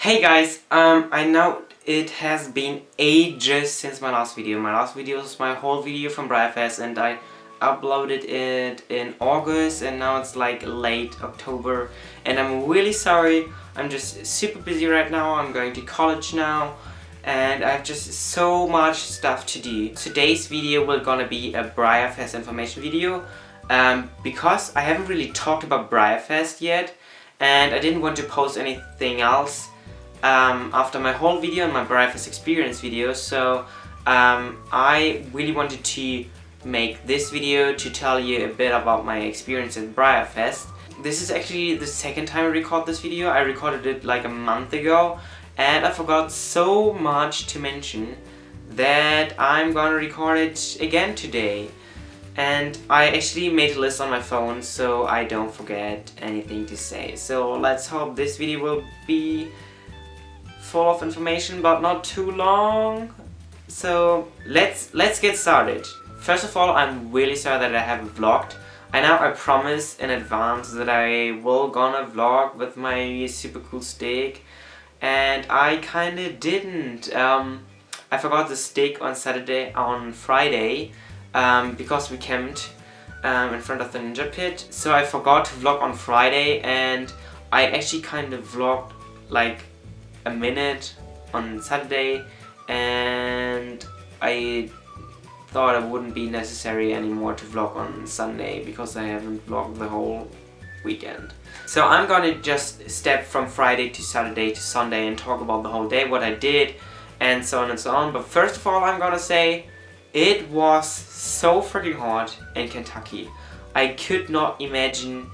Hey guys, I know it has been ages since my last video. My last video was my whole video from Breyerfest and I uploaded it in August and now it's like late October and I'm really sorry. I'm just super busy right now. I'm going to college now and I have just so much stuff to do. Today's video will gonna be a Breyerfest information video because I haven't really talked about Breyerfest yet and I didn't want to post anything else after my whole video and my Breyerfest experience video, so I really wanted to make this video to tell you a bit about my experience at Breyerfest. This is actually the second time I record this video. I recorded it like a month ago and I forgot so much to mention that I'm gonna record it again today. And I actually made a list on my phone so I don't forget anything to say. So let's hope this video will be full of information but not too long. So let's get started. First of all, I'm really sorry that I haven't vlogged. I promised in advance that I will gonna vlog with my super cool stick and I kinda didn't. I forgot the stick on Friday because we camped in front of the ninja pit, so I forgot to vlog on Friday and I actually kind of vlogged like a minute on Saturday and I thought it wouldn't be necessary anymore to vlog on Sunday because I haven't vlogged the whole weekend. So I'm gonna just step from Friday to Saturday to Sunday and talk about the whole day, what I did and so on and so on. But first of all, I'm gonna say it was so freaking hot in Kentucky. I could not imagine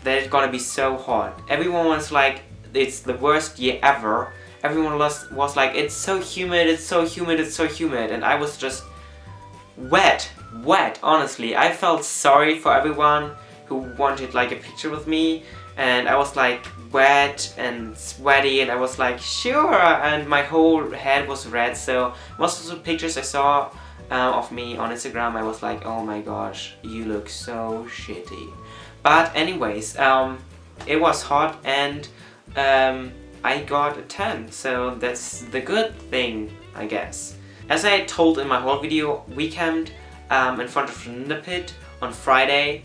that it's gonna be so hot. Everyone was like, it's the worst year ever. Everyone was like, it's so humid, it's so humid, it's so humid. And I was just wet, honestly. I felt sorry for everyone who wanted like a picture with me. And I was like wet and sweaty and I was like, sure. And my whole head was red. So most of the pictures I saw of me on Instagram, I was like, oh my gosh, you look so shitty. But anyways, it was hot and I got a 10, so that's the good thing, I guess. As I told in my whole video, we camped in front of the ninja pit on Friday,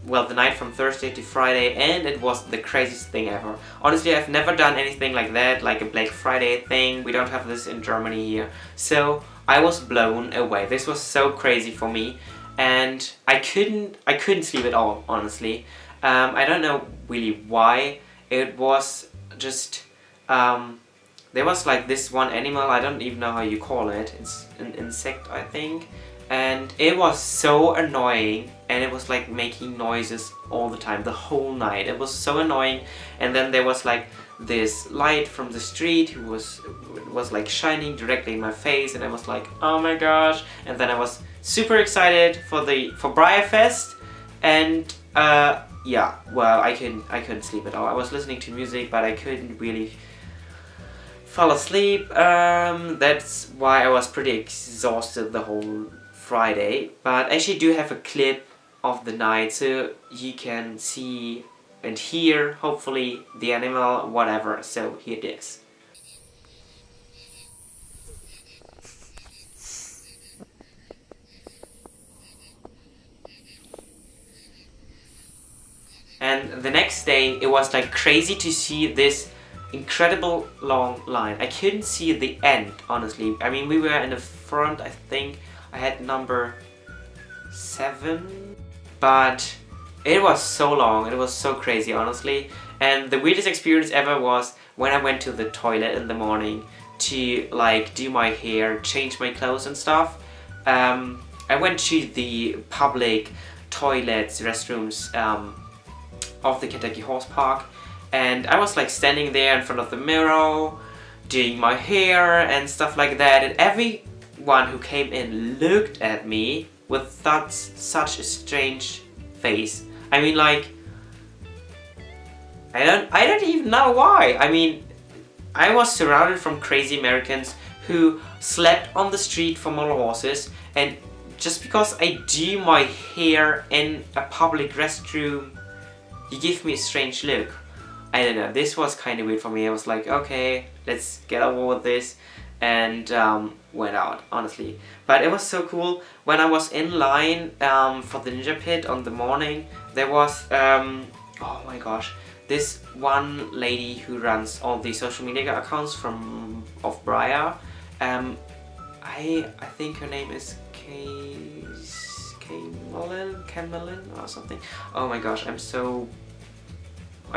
well, the night from Thursday to Friday, and it was the craziest thing ever. Honestly, I've never done anything like that, like a Black Friday thing. We don't have this in Germany here, so I was blown away. This was so crazy for me, and I couldn't sleep at all, honestly. I don't know really why. It was just there was like this one animal, I don't even know how you call it. It's an insect, I think. And it was so annoying and it was like making noises all the time, the whole night. It was so annoying. And then there was like this light from the street who was like shining directly in my face and I was like, oh my gosh. And then I was super excited for Breyerfest and yeah, well, I couldn't sleep at all. I was listening to music but I couldn't really fall asleep. That's why I was pretty exhausted the whole Friday. But I actually do have a clip of the night so you can see and hear, hopefully, the animal, whatever. So here it is. And the next day it was like crazy to see this incredible long line. I couldn't see the end, honestly. I mean, we were in the front, I think I had number 7, but it was so long, it was so crazy, honestly. And the weirdest experience ever was when I went to the toilet in the morning to like do my hair, change my clothes and stuff. I went to the public toilets, restrooms of the Kentucky Horse Park, and I was like standing there in front of the mirror doing my hair and stuff like that, and everyone who came in looked at me with such a strange face. I mean, like, I don't even know why. I mean, I was surrounded from crazy Americans who slept on the street for model horses, and just because I do my hair in a public restroom, you give me a strange look. I don't know, this was kind of weird for me. I was like, okay, let's get over with this, and went out, honestly. But it was so cool. When I was in line for the Ninja Pit on the morning, there was, oh my gosh, this one lady who runs all the social media accounts of Breyer. I think her name is Camelin or something. Oh my gosh, I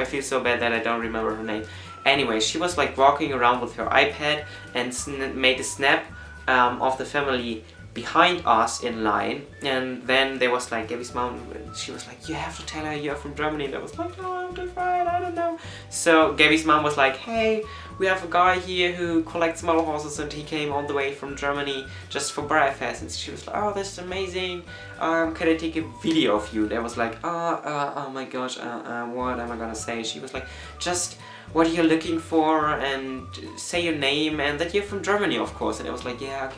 feel so bad that I don't remember her name. Anyway, she was like walking around with her iPad and made a snap of the family behind us in line, and then there was like Gabby's mom. She was like, "You have to tell her you're from Germany," and I was like, "No, I'm different, I don't know." So Gabby's mom was like, "Hey, we have a guy here who collects model horses, and he came all the way from Germany just for Breyerfest." And she was like, "Oh, that's amazing. Can I take a video of you?" And I was like, "Oh my gosh, what am I gonna say?" She was like, "Just what you're looking for and say your name and that you're from Germany, of course." And I was like, "Yeah,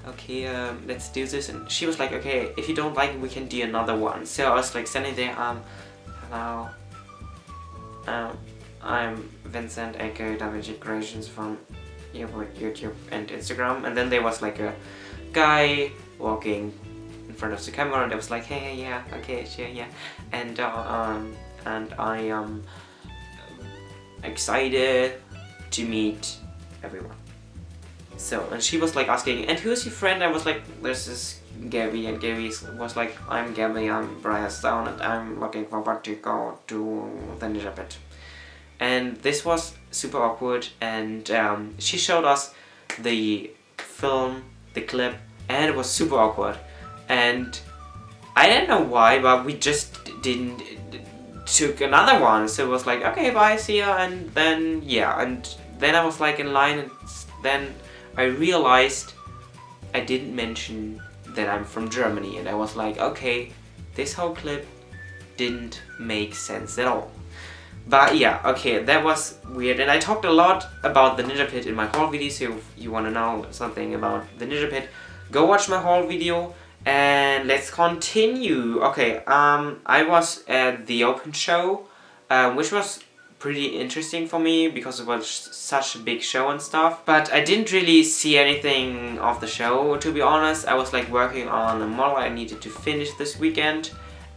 okay, let's do this." And she was like, "Okay, if you don't like it, we can do another one." So I was like standing there, hello, I'm Vincent, aka WG Creations from YouTube and Instagram. And then there was like a guy walking in front of the camera, and I was like, "Hey, yeah, okay, sure, yeah." And I am excited to meet everyone. So, and she was like asking, "And who's your friend?" I was like, "This is Gabby," and Gabby was like, "I'm Gabby, I'm Breyerfest, and I'm looking forward to go to the Ninja Pit." And this was super awkward, and she showed us the film, the clip, and it was super awkward. And I don't know why, but we just didn't took another one. So it was like, "Okay, bye, see ya." And then yeah, and then I was like in line, and then I realized I didn't mention that I'm from Germany, and I was like, okay, this whole clip didn't make sense at all. But yeah, okay, that was weird. And I talked a lot about the Ninja Pit in my haul video, so if you want to know something about the Ninja Pit, go watch my haul video. And let's continue. Okay, I was at the open show, which was pretty interesting for me because it was such a big show and stuff. But I didn't really see anything of the show, to be honest. I was like working on a model I needed to finish this weekend,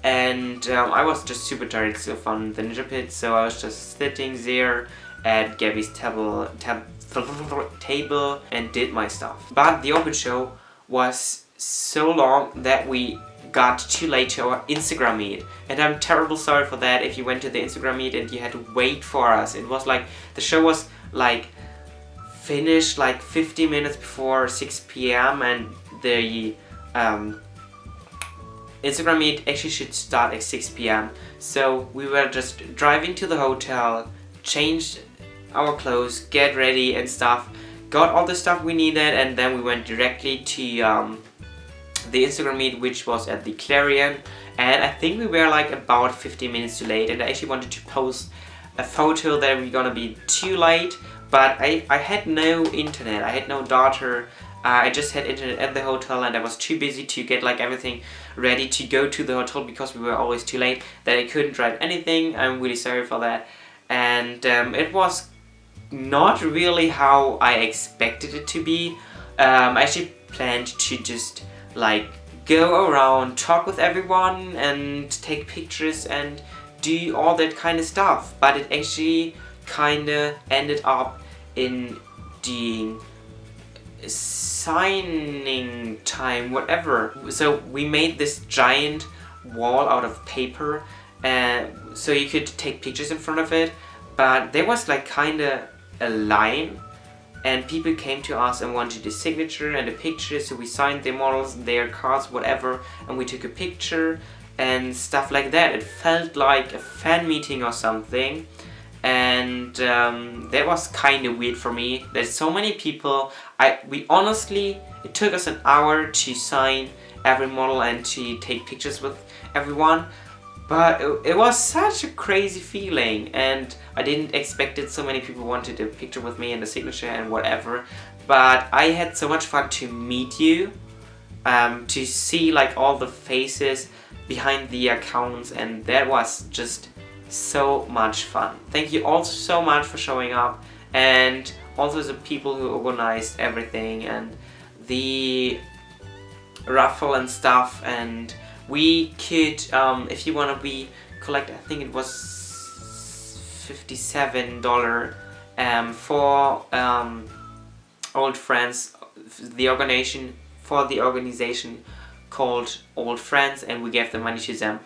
and I was just super tired from the Ninja Pit, so I was just sitting there at Gabby's table and did my stuff. But the open show was so long that we got too late to our Instagram meet, and I'm terribly sorry for that if you went to the Instagram meet and you had to wait for us. It was like the show was like finished like 50 minutes before 6 p.m. and the Instagram meet actually should start at 6 p.m. So we were just driving to the hotel, changed our clothes, get ready and stuff, got all the stuff we needed, and then we went directly to the Instagram meet, which was at the Clarion. And I think we were like about 15 minutes too late, and I actually wanted to post a photo that we're gonna be too late, but I had no internet, I had no data. I just had internet at the hotel, and I was too busy to get like everything ready to go to the hotel because we were always too late that I couldn't drive anything. I'm really sorry for that. And it was not really how I expected it to be. I actually planned to just like go around, talk with everyone and take pictures and do all that kind of stuff, but it actually kind of ended up in doing signing time, whatever. So we made this giant wall out of paper, so you could take pictures in front of it, but there was like kind of a line, and people came to us and wanted a signature and a picture, so we signed their models, their cards, whatever, and we took a picture and stuff like that. It felt like a fan meeting or something, and that was kind of weird for me. There's so many people. We honestly, it took us an hour to sign every model and to take pictures with everyone. But it was such a crazy feeling, and I didn't expect it. So many people wanted a picture with me and a signature and whatever. But I had so much fun to meet you, to see like all the faces behind the accounts, and that was just so much fun. Thank you all so much for showing up, and also the people who organized everything and the raffle and stuff. And we could, if you want to be collect, I think it was $57 for Old Friends, the organization called Old Friends, and we gave the money to them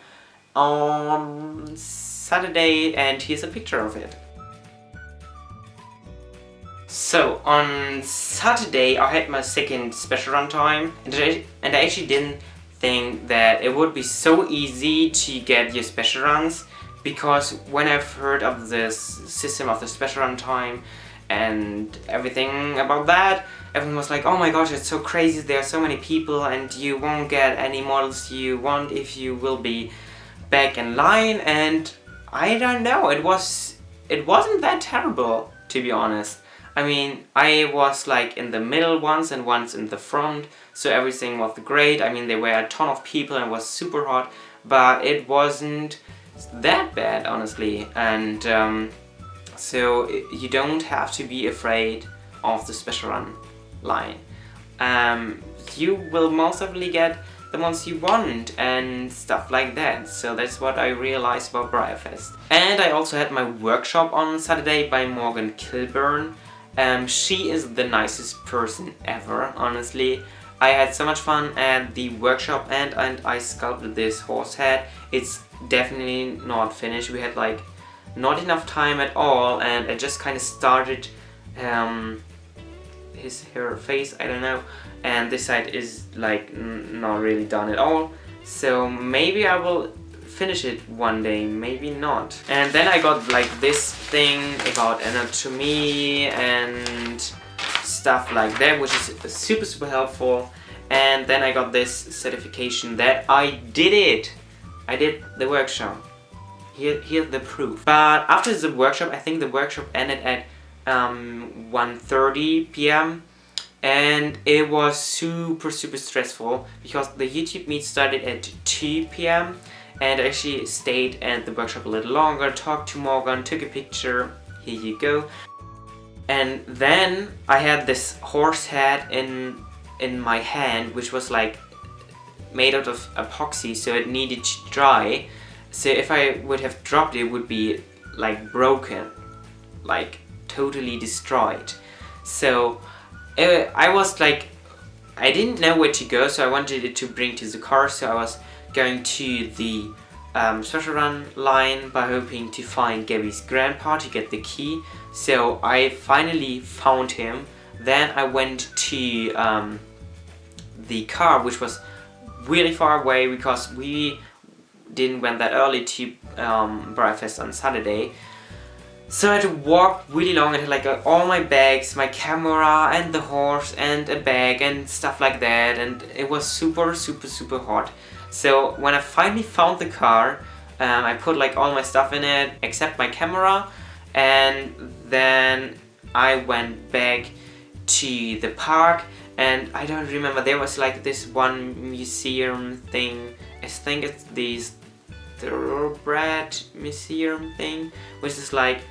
on Saturday, and here's a picture of it. So on Saturday I had my second special run time, and I actually didn't think that it would be so easy to get your special runs, because when I've heard of this system of the special run time and everything about that, everyone was like, oh my gosh, it's so crazy, there are so many people and you won't get any models you want if you will be back in line. And I don't know, it wasn't that terrible, to be honest. I mean, I was like in the middle once and once in the front, so everything was great. I mean, there were a ton of people and it was super hot, but it wasn't that bad, honestly. And so you don't have to be afraid of the special run line. You will most certainly get the ones you want and stuff like that. So that's what I realized about Breyerfest. And I also had my workshop on Saturday by Morgan Kilburn. She is the nicest person ever, honestly. I had so much fun at the workshop, and I sculpted this horse head. It's definitely not finished. We had like not enough time at all, and I just kind of started her face, I don't know, and this side is like not really done at all. So maybe I will finish it one day, maybe not. And then I got like this thing about anatomy and stuff like that, which is super helpful. And then I got this certification that I did it. I did the workshop. Here's the proof. But after the workshop, I think the workshop ended at 1:30 p.m. and it was super stressful because the YouTube meet started at 2 p.m. and I actually stayed at the workshop a little longer, talked to Morgan, took a picture, here you go. And then I had this horse head in my hand, which was like made out of epoxy, so it needed to dry. So if I would have dropped it, it would be like broken, like totally destroyed. So I was like, I didn't know where to go, so I wanted it to bring to the car, so I was going to the special run line by hoping to find Gabby's grandpa to get the key. So I finally found him. Then I went to the car, which was really far away because we didn't went that early to Breyerfest on Saturday. So I had to walk really long. I had like all my bags, my camera and the horse and a bag and stuff like that, and it was super hot. So when I finally found the car, I put like all my stuff in it except my camera, and then I went back to the park. And I don't remember, there was like this one museum thing, I think it's the Thoroughbred Museum thing, which is like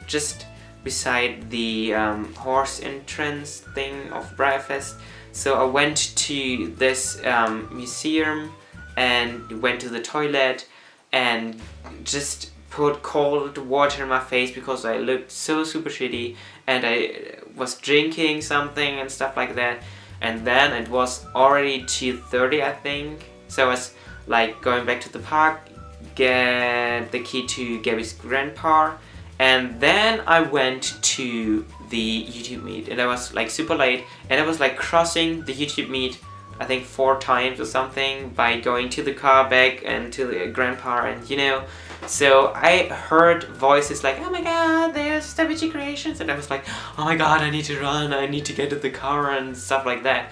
just beside the horse entrance thing of Breyerfest. So I went to this museum and went to the toilet and just put cold water in my face because I looked so super shitty, and I was drinking something and stuff like that. And then it was already 2:30, I think. So I was like going back to the park, get the key to Gabby's grandpa, and then I went to the YouTube meet, and I was like super late, and I was like crossing the YouTube meet I think 4 times or something by going to the car back and to the grandpa, and you know. So I heard voices like, oh my god, there's Stevie Creations, and I was like, oh my god, I need to run, I need to get to the car and stuff like that.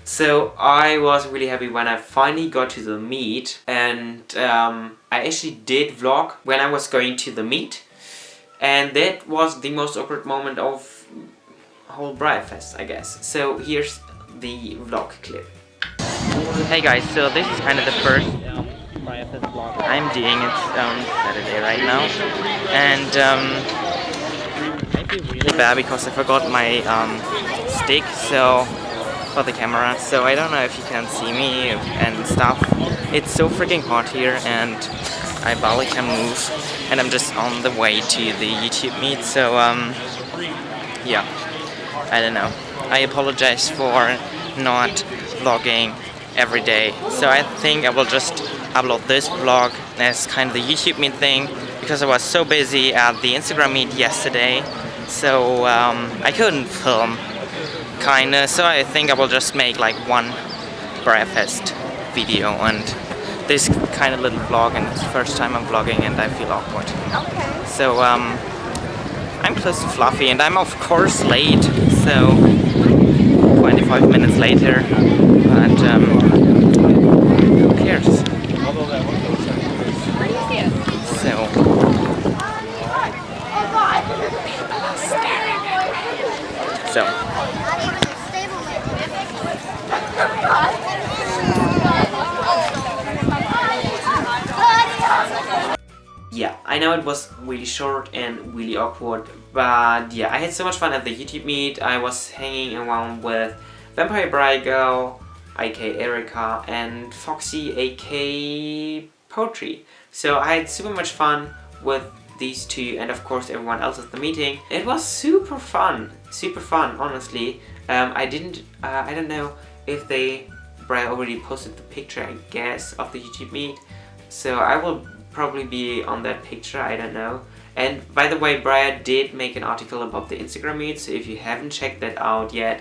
So I was really happy when I finally got to the meet, and I actually did vlog when I was going to the meet, and that was the most awkward moment of whole Breyerfest, I guess. So here's the vlog clip. Hey guys, so this is kind of the first Breyerfest vlog. I'm doing it on Saturday right now, and I feel really bad because I forgot my stick for the camera, so I don't know if you can see me and stuff. It's so freaking hot here, and I barely can move, and I'm just on the way to the YouTube meet, so yeah, I don't know. I apologize for not vlogging every day, so I think I will just upload this vlog as kind of the YouTube meet thing, because I was so busy at the Instagram meet yesterday, so I couldn't film kinda, so I think I will just make like one Breyerfest video and this kind of little vlog, and it's the first time I'm vlogging and I feel awkward. Okay. So I'm close to Fluffy and I'm of course late, so 25 minutes later, but who cares? So yeah, I know it was really short and really awkward, but yeah, I had so much fun at the YouTube meet. I was hanging around with Vampire Bride Girl, aka Erica, and Foxy, aka Poetry. So I had super much fun with these two, and of course everyone else at the meeting. It was super fun, honestly. I don't know if Brian already posted the picture, I guess, of the YouTube meet, so I will probably be on that picture, I don't know. And by the way, Brian did make an article about the Instagram meet, so if you haven't checked that out yet,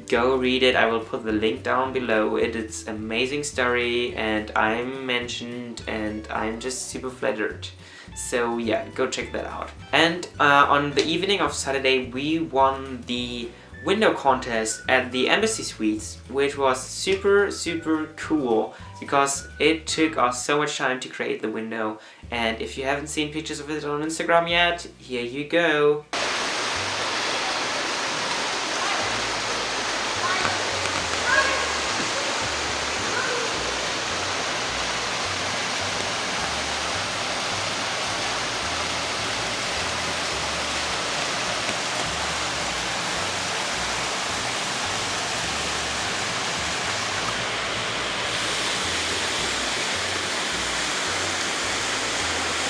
go read it. I will put the link down below. It's an amazing story, and I'm mentioned, and I'm just super flattered. So yeah, go check that out. And on the evening of Saturday, we won the window contest at the Embassy Suites, which was super cool because it took us so much time to create the window, and if you haven't seen pictures of it on Instagram yet, here you go.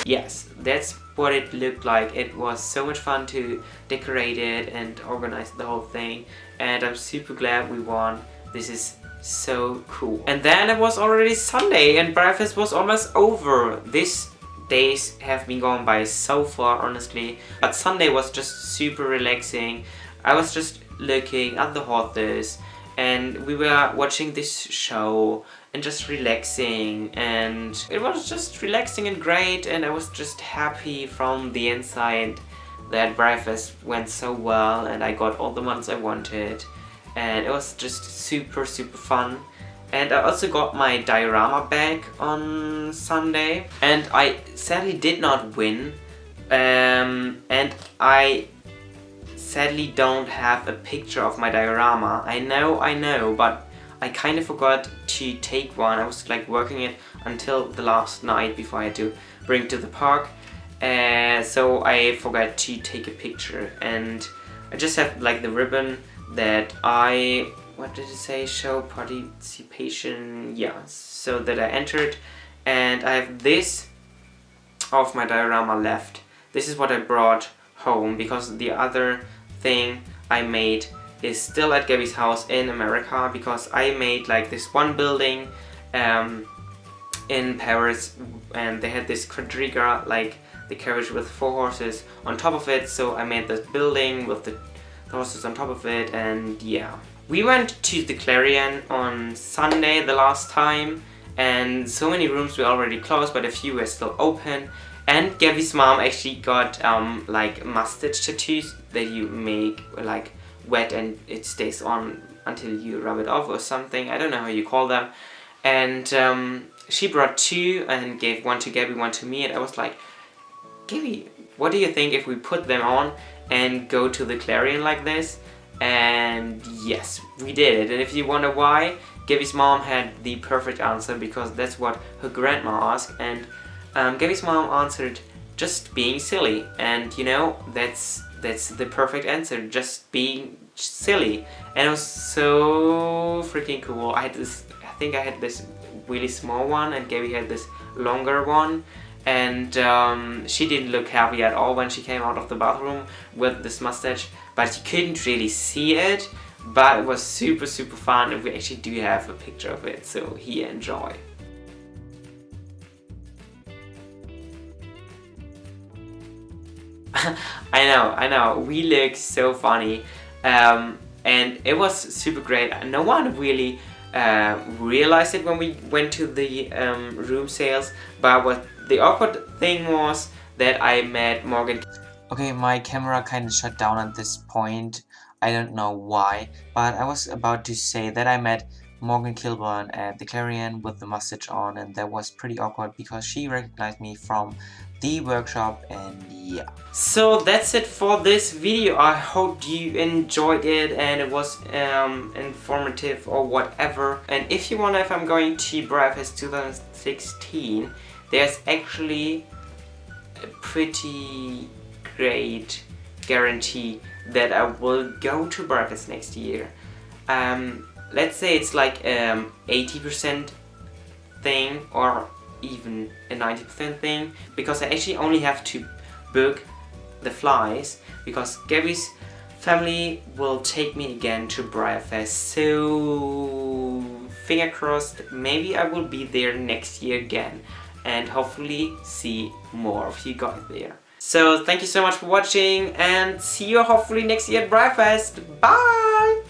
Yes, that's what it looked like. It was so much fun to decorate it and organize the whole thing, and I'm super glad we won. This is so cool. And then it was already Sunday and Breyerfest was almost over. These days have been going by so far, honestly, but Sunday was just super relaxing. I was just looking at the horses and we were watching this show and just relaxing, and it was just relaxing and great, and I was just happy from the inside that Breyerfest went so well and I got all the ones I wanted, and it was just super fun. And I also got my diorama bag on Sunday, and I sadly did not win, and I sadly don't have a picture of my diorama. I know, but I kind of forgot to take one. I was like working it until the last night before I had to bring it to the park, so I forgot to take a picture, and I just have like the ribbon that what did it say, show participation, yeah, so that I entered, and I have this of my diorama left. This is what I brought home because the other thing I made is still at Gabby's house in America, because I made like this one building in Paris, and they had this quadriga, like the carriage with 4 horses on top of it, so I made this building with the horses on top of it, and yeah. We went to the Clarion on Sunday the last time, and so many rooms were already closed, but a few were still open. And Gabby's mom actually got like mustache tattoos that you make like wet and it stays on until you rub it off or something. I don't know how you call them. And she brought 2 and gave one to Gabby, one to me, and I was like, Gabby, what do you think if we put them on and go to the Clarion like this? And yes, we did it. And if you wonder why, Gabby's mom had the perfect answer because that's what her grandma asked, and Gabby's mom answered just being silly, and you know, that's the perfect answer, just being silly. And it was so freaking cool. I think I had this really small one and Gabby had this longer one, and she didn't look happy at all when she came out of the bathroom with this mustache, but you couldn't really see it, but it was super fun, and we actually do have a picture of it, so here, enjoy. I know, we look so funny, and it was super great. No one really realized it when we went to the room sales, but what the awkward thing was that I met Morgan. Okay, my camera kind of shut down at this point. I don't know why, but I was about to say that I met Morgan Kilburn at the Clarion with the mustache on, and that was pretty awkward because she recognized me from the workshop, and yeah. So that's it for this video. I hope you enjoyed it and it was informative or whatever. And if you wonder if I'm going to Breyerfest 2016, there's actually a pretty great guarantee that I will go to Breyerfest next year. Let's say it's like 80% thing or even a 90% thing, because I actually only have to book the flies because Gabby's family will take me again to Breyerfest, so finger crossed, maybe I will be there next year again and hopefully see more of you guys there. So thank you so much for watching and see you hopefully next year at Breyerfest. Bye!